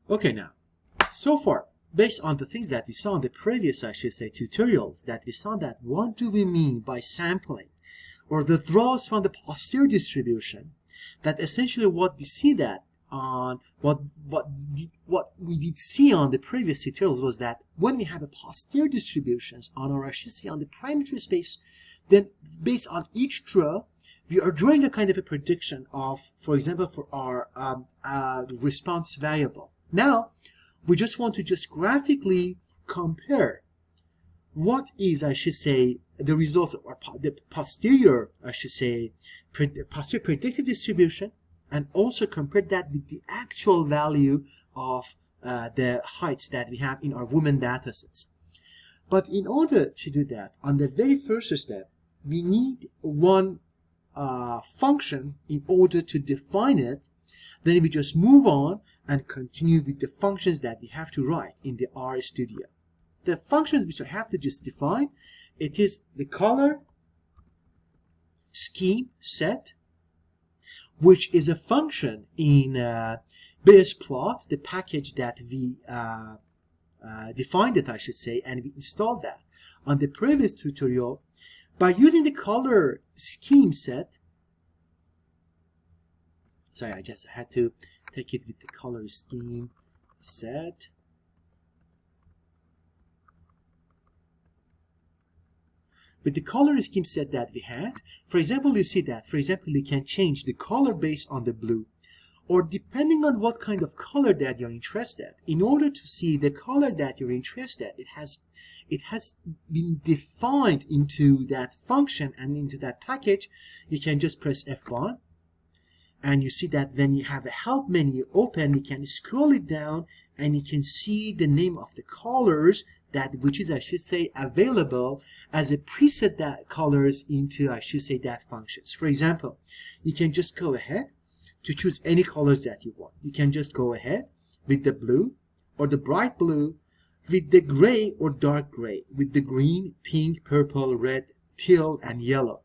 Okay, now, so far, based on the things that we saw in the previous, I should say, tutorials, that we saw that what do we mean by sampling, or the draws from the posterior distribution, that essentially what we see that on what we did see on the previous tutorials was that when we have a posterior distributions on, or I should say on the parameter space, then based on each draw, we are drawing a kind of a prediction of, for example, for our response variable. Now, we just want to just graphically compare what is, I should say, the result of the posterior, I should say, posterior predictive distribution, and also compare that with the actual value of the heights that we have in our women datasets. But in order to do that, on the very first step, we need one function in order to define it. Then we just move on and continue with the functions that we have to write in the RStudio. The functions which I have to just define, it is the color scheme set, which is a function in Bayesplot, the package that we defined it, I should say, and we installed that on the previous tutorial. By using the color scheme set, sorry, I had to take it with the color scheme set. With the color scheme set that we had, for example, you see that, for example, you can change the color based on the blue, or depending on what kind of color that you're interested. In order to see the color that you're interested, it has been defined into that function and into that package. You can just press F1, and you see that when you have a help menu open, you can scroll it down and you can see the name of the colors that which is, I should say, available as a preset that colors into, I should say, that functions. For example, you can just go ahead to choose any colors that you want. You can just go ahead with the blue or the bright blue, with the gray or dark gray, with the green, pink, purple, red, teal, and yellow.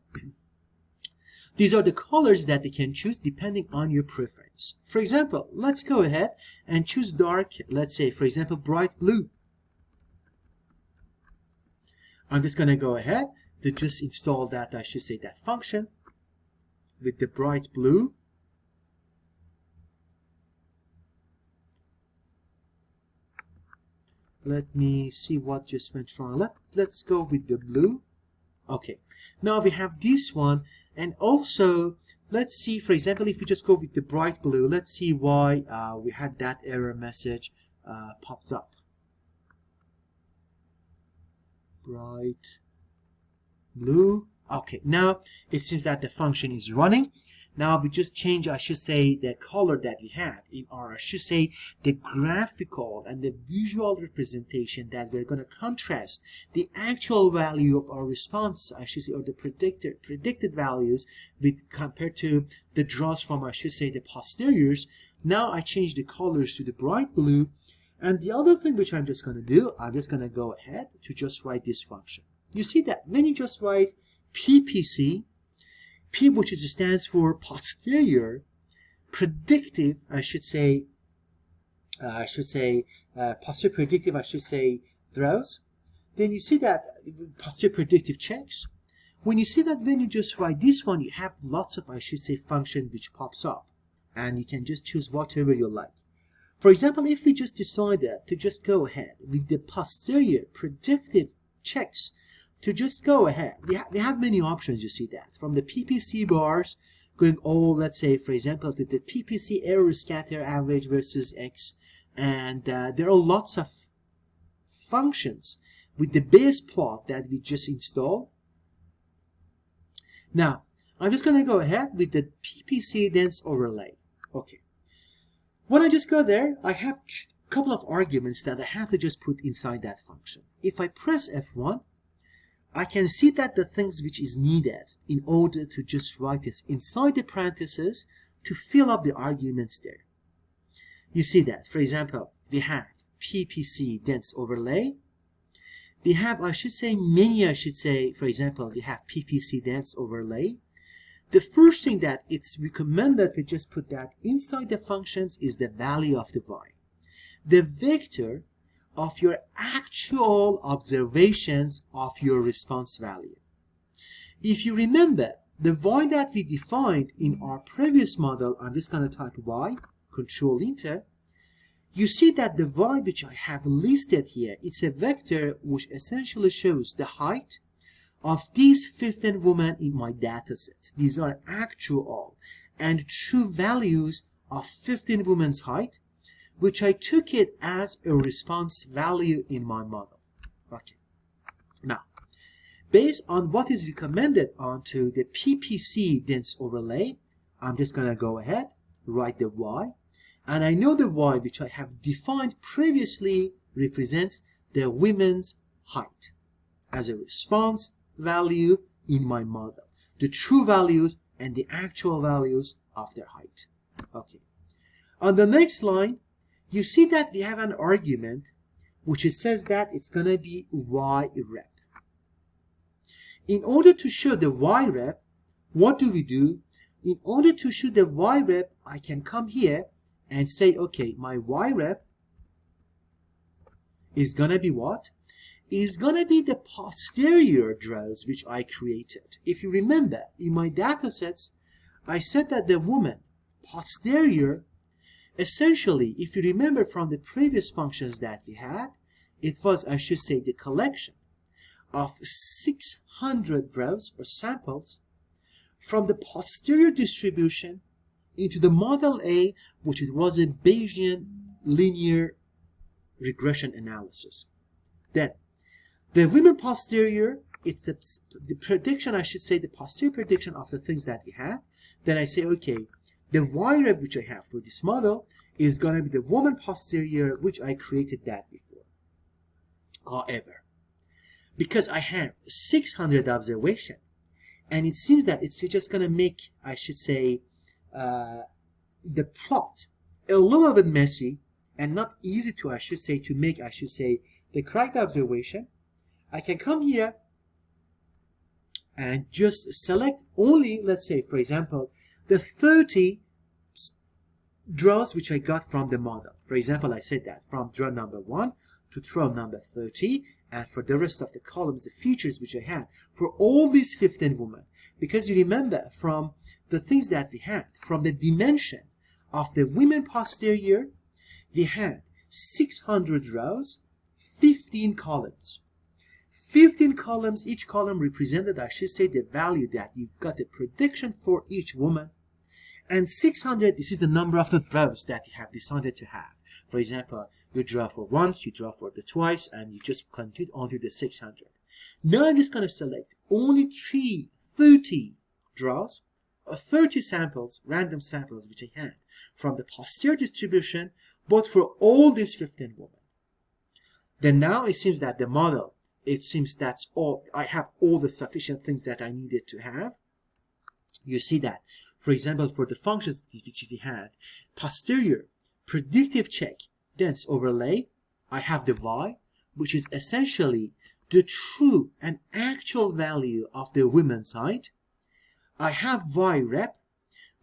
These are the colors that you can choose depending on your preference. For example, let's go ahead and choose dark, let's say, for example, bright blue. I'm just going to go ahead to just install that, I should say, that function with the bright blue. Let me see what just went wrong. Let's go with the blue. Okay, now we have this one, and also let's see, for example, if we just go with the bright blue, let's see why we had that error message popped up. Bright blue. Okay, now it seems that the function is running. Now we just change, I should say, the color that we had in our, I should say, the graphical and the visual representation that we're going to contrast the actual value of our response, I should say, or the predicted values with compared to the draws from, I should say, the posteriors. Now I change the colors to the bright blue. And the other thing which I'm just going to do, I'm just going to go ahead to just write this function. You see that when you just write PPC, P, which stands for posterior predictive, posterior predictive, throws. Then you see that posterior predictive checks. When you see that when you just write this one, you have lots of, function which pops up, and you can just choose whatever you like. For example, if we just decided to just go ahead with the posterior predictive checks, to just go ahead, we have many options, you see that. From the PPC bars, going all, let's say, for example, to the PPC error scatter average versus X, and there are lots of functions with the Bayesplot that we just installed. Now, I'm just going to go ahead with the PPC dense overlay. Okay. When I just go there, I have a couple of arguments that I have to just put inside that function. If I press F1, I can see that the things which is needed in order to just write this inside the parentheses to fill up the arguments there. You see that, for example, we have PPC dense overlay. We have, for example, we have PPC dense overlay. The first thing that it's recommended to just put that inside the functions is the value of the y. the vector of your actual observations of your response value. If you remember, the y that we defined in our previous model, I'm just going to type y, Control Enter. You see that the y which I have listed here, it's a vector which essentially shows the height of these 15 women in my data set. These are actual and true values of 15 women's height, which I took it as a response value in my model. Okay. Now, based on what is recommended onto the PPC dense overlay, I'm just going to go ahead, write the y, and I know the y which I have defined previously represents the women's height as a response value in my model, the true values and the actual values of their height. Okay. On the next line, you see that we have an argument which it says that it's going to be y rep. In order to show the y rep, what do we do? In order to show the y rep, I can come here and say, okay, my y rep is going to be what? Is going to be the posterior draws which I created. If you remember, in my data sets, I said that the woman posterior, essentially, if you remember from the previous functions that we had, it was, I should say, the collection of 600 draws or samples from the posterior distribution into the model A, which it was a Bayesian linear regression analysis. Then, the women posterior, it's the prediction, I should say, the posterior prediction of the things that we had. Then I say, okay, the y rep which I have for this model is going to be the woman posterior, which I created that before. However, because I have 600 observation, and it seems that it's just going to make, I should say, the plot a little bit messy and not easy to, to make, the correct observation, I can come here and just select only, let's say, for example, the 30 draws which I got from the model. For example, I said that from draw number 1 to draw number 30, and for the rest of the columns, the features which I had for all these 15 women. Because you remember from the things that we had, from the dimension of the women posterior, we had 600 rows, 15 columns. 15 columns, each column represented, the value that you got the prediction for each woman. And 600, this is the number of the draws that you have decided to have. For example, you draw for once, you draw for the twice, and you just continue onto the 600. Now I'm just going to select only 30 draws, or 30 samples, random samples, which I had from the posterior distribution, but for all these 15 women. Then now it seems that the model, it seems that's all, I have all the sufficient things that I needed to have. You see that, for example, for the functions which we had, posterior, predictive check, dense overlay, I have the y, which is essentially the true and actual value of the women's height. I have y rep,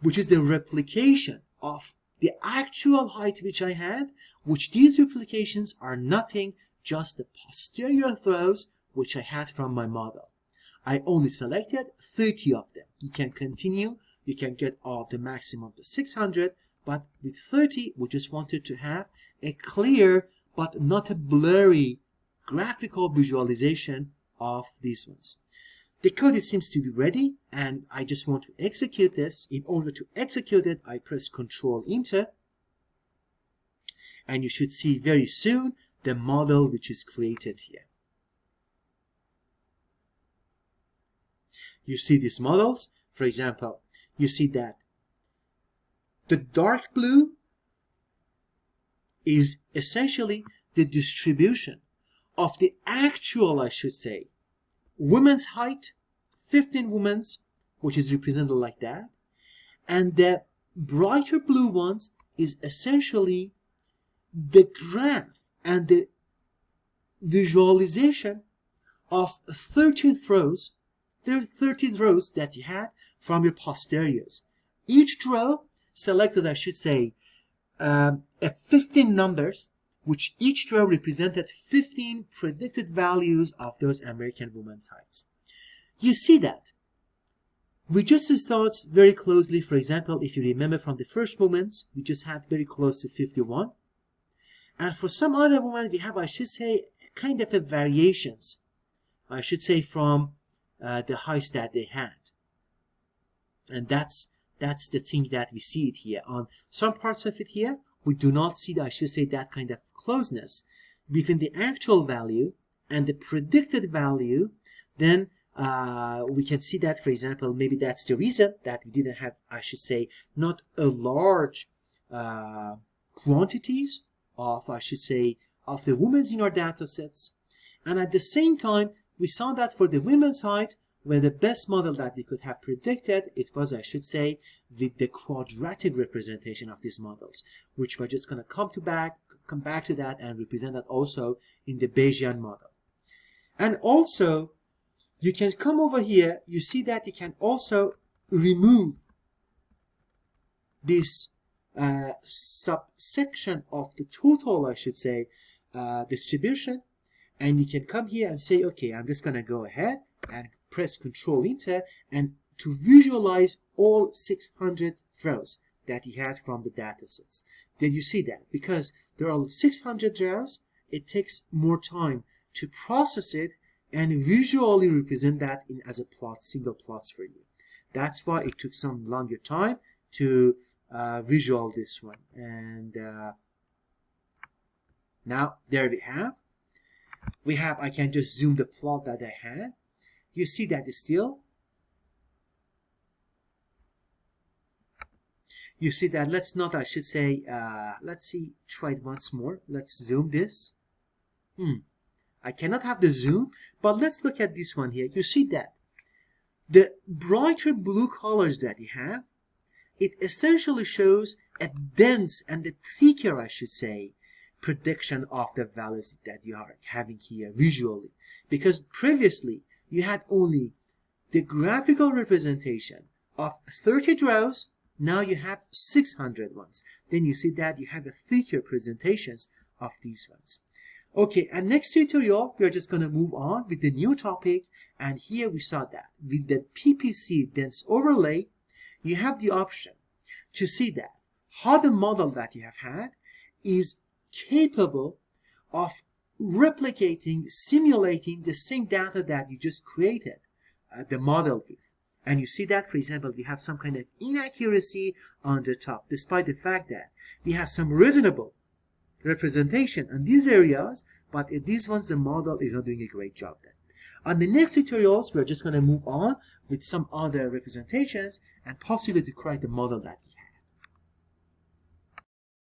which is the replication of the actual height which I had, which these replications are nothing, just the posterior throws which I had from my model. I only selected 30 of them. You can continue, you can get all the maximum to 600, but with 30 we just wanted to have a clear but not a blurry graphical visualization of these ones. The code, it seems to be ready, and I just want to execute this. In order to execute it, I press Control Enter, and you should see very soon the model which is created here. You see these models. For example, you see that the dark blue is essentially the distribution of the actual, women's height, 15 women's, which is represented like that. And the brighter blue ones is essentially the graph and the visualization of 13 rows. There are 13 rows that you had from your posteriors. Each row selected, 15 numbers which each row represented 15 predicted values of those American women's heights. You see that we just start very closely. For example, if you remember from the first moments, we just had very close to 51. And for some other women, we have, I should say, kind of a variations, I should say, from the heights that they had. And that's the thing that we see it here. On some parts of it here, we do not see, I should say, that kind of closeness between the actual value and the predicted value. Then we can see that, for example, maybe that's the reason that we didn't have, I should say, not a large quantities of, I should say, of the women's in our data sets. And at the same time, we saw that for the women's height, where the best model that we could have predicted, it was, I should say, with the quadratic representation of these models, which we're just going to come back to that and represent that also in the Bayesian model. And also, you can come over here, you see that you can also remove this subsection of the total, I should say, distribution, and you can come here and say, okay, I'm just going to go ahead and press Control Enter and to visualize all 600 rows that you had from the data sets. Did you see that? Because there are 600 rows, it takes more time to process it and visually represent that in as a plot, single plots for you. That's why it took some longer time to visual this one. And now there we have, I can just zoom the plot that I had. You see that still. You see that, let's not, I should say, let's see, try it once more. Let's zoom this. I cannot have the zoom, but let's look at this one here. You see that the brighter blue colors that you have, it essentially shows a dense and a thicker, I should say, prediction of the values that you are having here visually. Because previously, you had only the graphical representation of 30 rows. Now you have 600 ones. Then you see that you have a thicker presentations of these ones. Okay, and next tutorial, we are just going to move on with the new topic. And here we saw that with the PPC dense overlay, you have the option to see that how the model that you have had is capable of replicating, simulating the same data that you just created the model with. And you see that, for example, we have some kind of inaccuracy on the top, despite the fact that we have some reasonable representation in these areas, but in these ones, the model is not doing a great job then. On the next tutorials, we're just going to move on with some other representations and possibly to create the model that